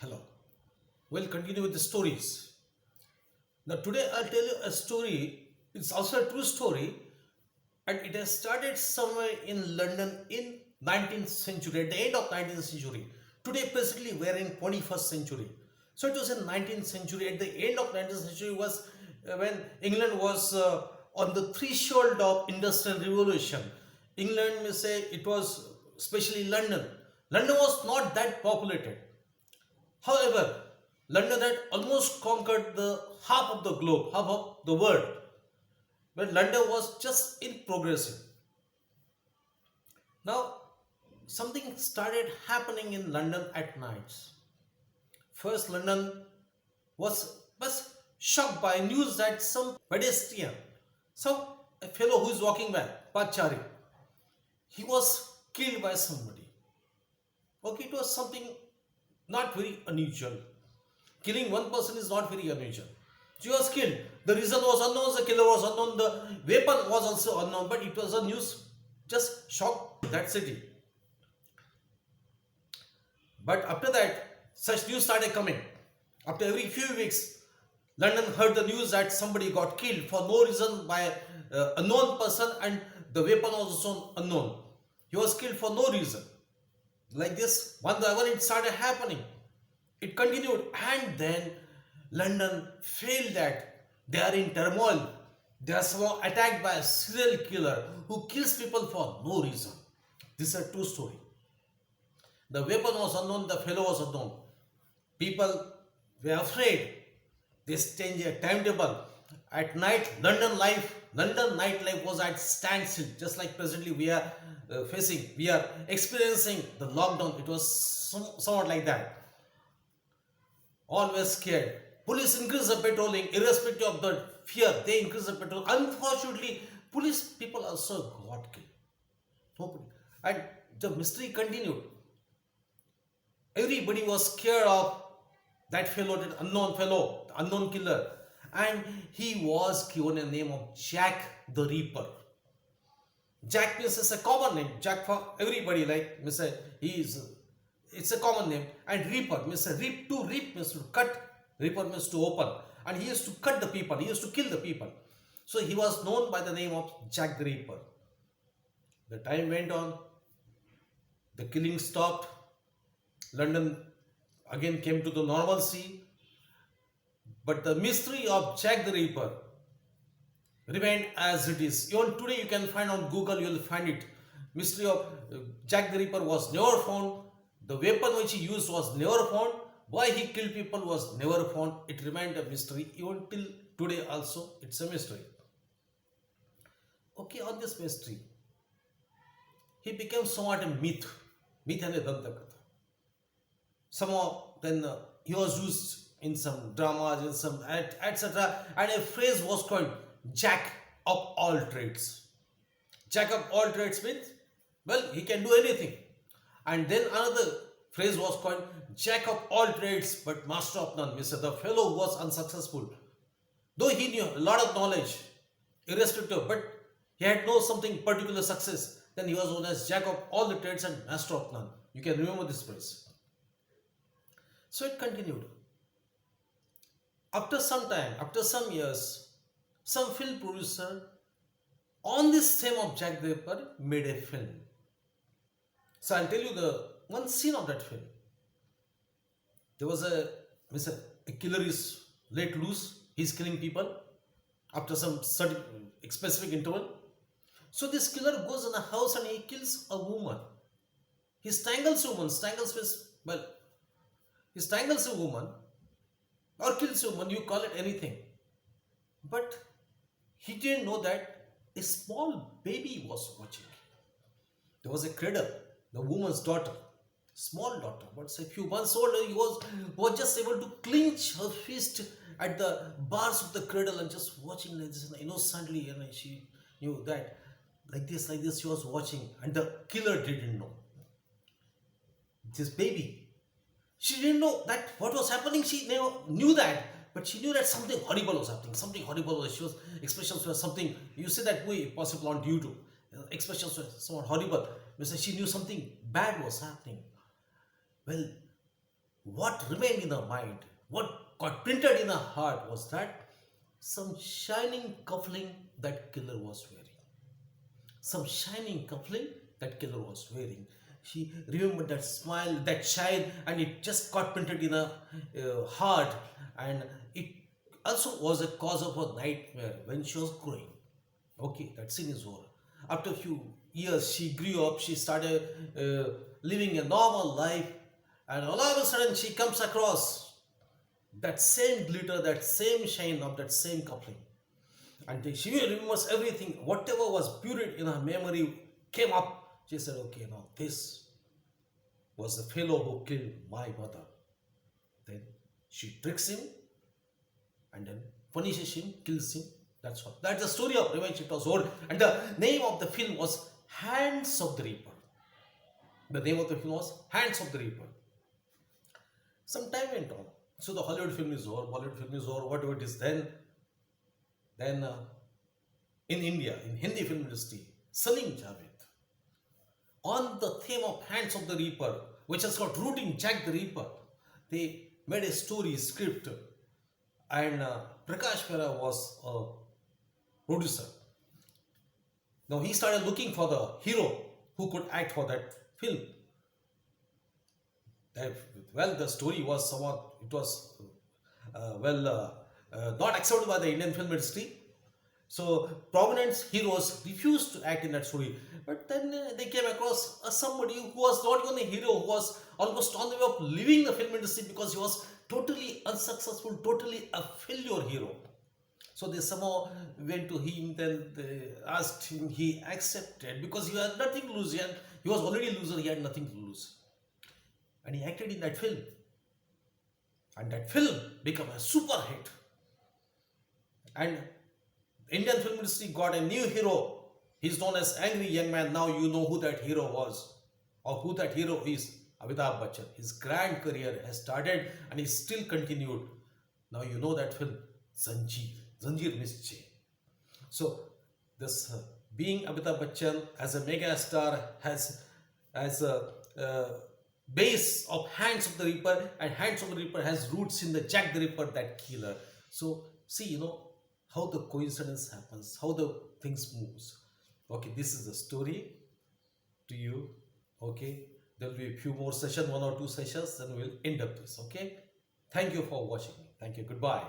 Hello. We'll continue with the stories. Now, today I'll tell you a story. It's also a true story, and it has started somewhere in London in 19th century, at the end of 19th century. Today, presently, we are in 21st century. So it was in 19th century. At the end of 19th century was when England was on the threshold of industrial revolution. England may say it was, especially London. London was not that populated. However, London had almost conquered the half of the globe, half of the world, but London was just in progressing. Now, something started happening in London at nights. First, London was shocked by news that some pedestrian, some a fellow who is walking by, Pachari, he was killed by somebody. Okay, it was something not very unusual. Killing one person is not very unusual. She was killed. The reason was unknown, the killer was unknown, the weapon was also unknown, but it was a news just shocked that city. But after that, such news started coming. After every few weeks, London heard the news that somebody got killed for no reason by an unknown person, and the weapon was also unknown. He was killed for no reason. Like this, one by one, it started happening. It continued, and then London felt that they are in turmoil. They are somehow attacked by a serial killer who kills people for no reason. This is a true story. The weapon was unknown, the fellow was unknown. People were afraid. They changed a timetable. At night, London nightlife was at standstill, just like presently we are experiencing the lockdown. It was somewhat like that. Always scared. Police increase the patrolling, irrespective of the fear. They increase the patrol. Unfortunately, police people also got killed. Nobody. And the mystery continued. Everybody was scared of that fellow, that unknown fellow, the unknown killer. And he was given a name of Jack the Reaper. Jack means it's a common name. Jack for everybody, like Mr. He is. It's a common name. And Reaper means to reap means to cut. Reaper means to open. And he used to cut the people. He used to kill the people. So he was known by the name of Jack the Reaper. The time went on. The killing stopped. London again came to the normalcy. But the mystery of Jack the Reaper remained as it is. Even today you can find on Google, you will find it. Mystery of Jack the Reaper was never found. The weapon which he used was never found. Why he killed people was never found. It remained a mystery. Even till today also, it's a mystery. Okay, on this mystery, he became somewhat a myth. Myth and a Dantakatha. Somehow then he was used in some dramas, in some etc. And a phrase was called Jack of all trades. Jack of all trades means, well, he can do anything. And then another phrase was called Jack of all trades but master of none. Means the fellow who was unsuccessful. Though he knew a lot of knowledge, irrespective, but he had no something particular success, then he was known as Jack of all the trades and master of none. You can remember this phrase. So it continued. After some time, after some years, some film producer on this theme of Jack the Ripper made a film. So I'll tell you the one scene of that film. There was a killer is let loose. He's killing people after some certain specific interval. So this killer goes in a house and he kills a woman. He strangles a woman. Strangles means, well, he strangles a woman or kills a woman, you call it anything. But he didn't know that a small baby was watching. There was a cradle, the woman's daughter, small daughter, but a few months old, he was just able to clench her fist at the bars of the cradle and just watching like this. And innocently, she knew that like this, she was watching, and the killer didn't know. This baby, she didn't know that what was happening. She never knew that, but she knew that something horrible was happening. Something horrible was. She was expressions were something. You say that way possible on YouTube. Expressions were somewhat horrible. Because she knew something bad was happening. Well, what remained in her mind, what got printed in her heart was that some shining cuffling that killer was wearing. Some shining cuffling that killer was wearing. She remembered that smile, that shine, and it just got printed in her heart, and it also was a cause of her nightmare when she was growing. Okay, that scene is over. After a few years, she grew up, she started living a normal life, and all of a sudden, she comes across that same glitter, that same shine of that same coupling. And she remembers everything, whatever was buried in her memory came up. She said, okay, now this was the fellow who killed my mother. Then she tricks him and then punishes him, kills him. That's all. That's the story of Revenge. It was old. And the name of the film was Hands of the Reaper. The name of the film was Hands of the Reaper. Some time went on. So the Hollywood film is over, Bollywood film is over, whatever it is. Then in India, in Hindi film industry, Salim Javed, on the theme of Hands of the Reaper, which has got root in Jack the Reaper, they made a story script, and Prakash Mehra was a producer. Now he started looking for the hero who could act for that film. Well, the story was somewhat, it was not accepted by the Indian film industry. So prominent heroes refused to act in that story. But then they came across somebody who was not even a hero, who was almost on the way of leaving the film industry because he was totally unsuccessful, totally a failure hero. So they somehow went to him, then they asked him, he accepted because he had nothing to lose. He was already a loser, he had nothing to lose. And he acted in that film. And that film became a super hit. And Indian film industry got a new hero. He's known as Angry Young Man. Now you know who that hero was or who that hero is. Amitabh Bachchan. His grand career has started and is still continued. Now you know that film, Zanjeer. Zanjeer Miss J. So this being Amitabh Bachchan as a mega star has as a base of Hands of the Reaper, and Hands of the Reaper has roots in the Jack the Ripper, that killer. So see, how the coincidence happens, how the things moves. Okay, this is the story to you. Okay, there will be a few more sessions, 1 or 2 sessions, then we'll end up this. Okay, thank you for watching. Thank you. Goodbye.